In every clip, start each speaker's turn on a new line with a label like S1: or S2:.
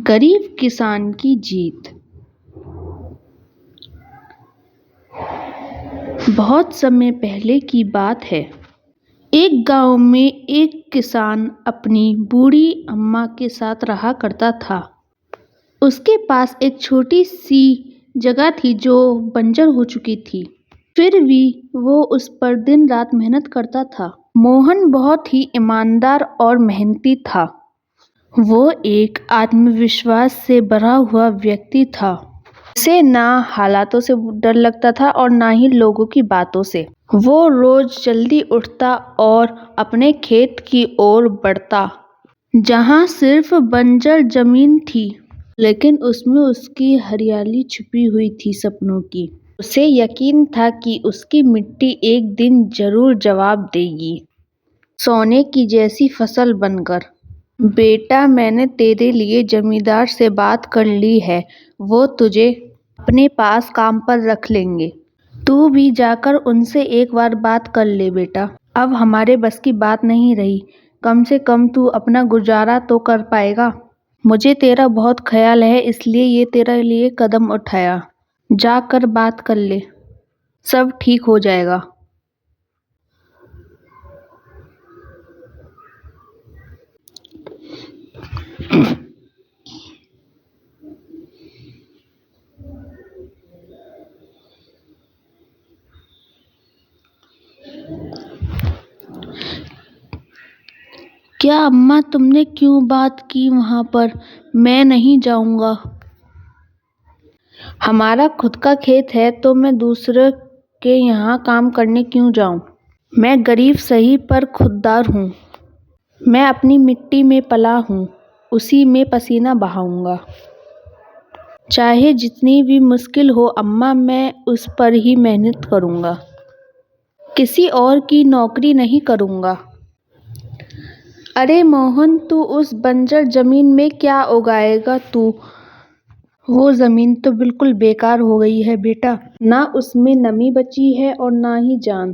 S1: गरीब किसान की जीत। बहुत समय पहले की बात है। एक गांव में एक किसान अपनी बूढ़ी अम्मा के साथ रहा करता था। उसके पास एक छोटी सी जगह थी जो बंजर हो चुकी थी। फिर भी वो उस पर दिन रात मेहनत करता था। मोहन बहुत ही ईमानदार और मेहनती था। वो एक आत्मविश्वास से भरा हुआ व्यक्ति था। उसे ना हालातों से डर लगता था और ना ही लोगों की बातों से। वो रोज जल्दी उठता और अपने खेत की ओर बढ़ता, जहाँ सिर्फ बंजर जमीन थी, लेकिन उसमें उसकी हरियाली छुपी हुई थी सपनों की। उसे यकीन था कि उसकी मिट्टी एक दिन जरूर जवाब देगी, सोने की जैसी फसल बनकर। बेटा, मैंने तेरे लिए जमींदार से बात कर ली है। वो तुझे अपने पास काम पर रख लेंगे। तू भी जाकर उनसे एक बार बात कर ले बेटा। अब हमारे बस की बात नहीं रही। कम से कम तू अपना गुजारा तो कर पाएगा। मुझे तेरा बहुत ख्याल है, इसलिए ये तेरे लिए कदम उठाया। जाकर बात कर ले, सब ठीक हो जाएगा। क्या अम्मा, तुमने क्यों बात की वहाँ पर? मैं नहीं जाऊँगा। हमारा खुद का खेत है तो मैं दूसरे के यहाँ काम करने क्यों जाऊँ? मैं गरीब सही पर खुददार हूँ। मैं अपनी मिट्टी में पला हूँ, उसी में पसीना बहाऊंगा। चाहे जितनी भी मुश्किल हो अम्मा, मैं उस पर ही मेहनत करूँगा। किसी और की नौकरी नहीं करूँगा। अरे मोहन, तू उस बंजर जमीन में क्या उगाएगा तू? वो जमीन तो बिल्कुल बेकार हो गई है बेटा। ना उसमें नमी बची है और ना ही जान।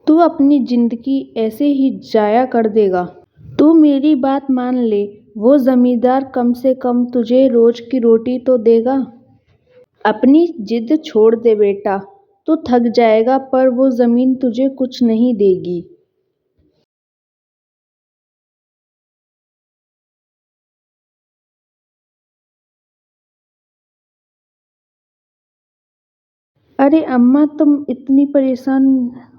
S1: तू अपनी जिंदगी ऐसे ही जाया कर देगा। तू मेरी बात मान ले, वो जमींदार कम से कम तुझे रोज की रोटी तो देगा। अपनी जिद छोड़ दे बेटा, तू थक जाएगा पर वो जमीन तुझे कुछ नहीं देगी। अरे अम्मा, तुम इतनी परेशान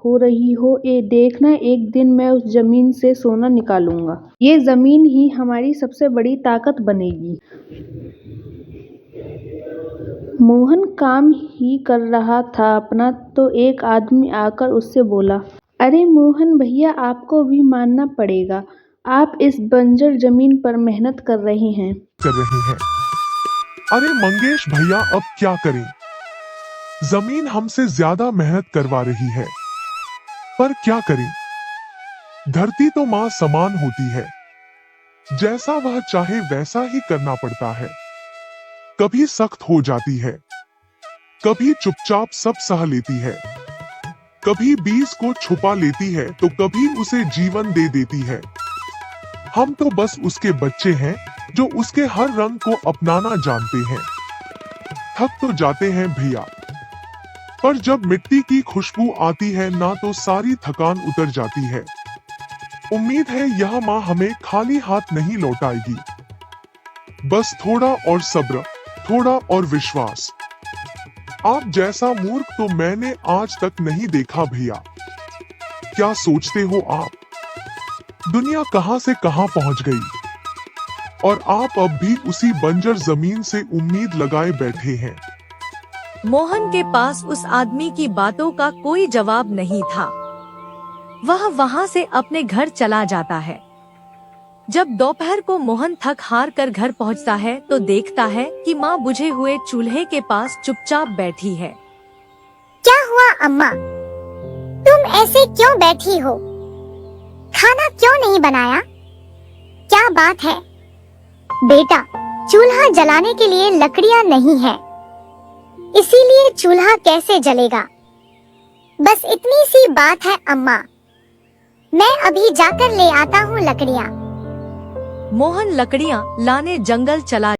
S1: हो रही हो। देखना, एक दिन मैं उस जमीन से सोना निकालूंगा। ये जमीन ही हमारी सबसे बड़ी ताकत बनेगी। मोहन काम ही कर रहा था अपना, तो एक आदमी आकर उससे बोला, अरे मोहन भैया, आपको भी मानना पड़ेगा। आप इस बंजर जमीन पर मेहनत कर रहे हैं।
S2: अरे मंगेश भैया, अब क्या करें? जमीन हमसे ज्यादा मेहनत करवा रही है, पर क्या करें? धरती तो माँ समान होती है, जैसा वह चाहे वैसा ही करना पड़ता है। कभी सख्त हो जाती है, कभी चुपचाप सब सह लेती है, कभी बीज को छुपा लेती है तो कभी उसे जीवन दे देती है। हम तो बस उसके बच्चे हैं जो उसके हर रंग को अपनाना जानते हैं। थक तो जाते हैं भैया, पर जब मिट्टी की खुशबू आती है ना, तो सारी थकान उतर जाती है। उम्मीद है यह माँ हमें खाली हाथ नहीं लौटाएगी। बस थोड़ा और सब्र, थोड़ा और विश्वास। आप जैसा मूर्ख तो मैंने आज तक नहीं देखा भैया। क्या सोचते हो आप? दुनिया कहां से कहां पहुंच गई, और आप अब भी उसी बंजर जमीन से उम्मीद लगाए बैठे हैं।
S3: मोहन के पास उस आदमी की बातों का कोई जवाब नहीं था। वह वहां से अपने घर चला जाता है। जब दोपहर को मोहन थक हार कर घर पहुंचता है तो देखता है कि माँ बुझे हुए चूल्हे के पास चुपचाप बैठी है।
S4: क्या हुआ अम्मा? तुम ऐसे क्यों बैठी हो? खाना क्यों नहीं बनाया? क्या बात है? बेटा, चूल्हा जलाने के लिए लकड़ियाँ नहीं है, इसीलिए चूल्हा कैसे जलेगा? बस इतनी सी बात है अम्मा। मैं अभी जाकर ले आता हूँ लकड़ियाँ।
S3: मोहन लकड़ियाँ लाने जंगल चला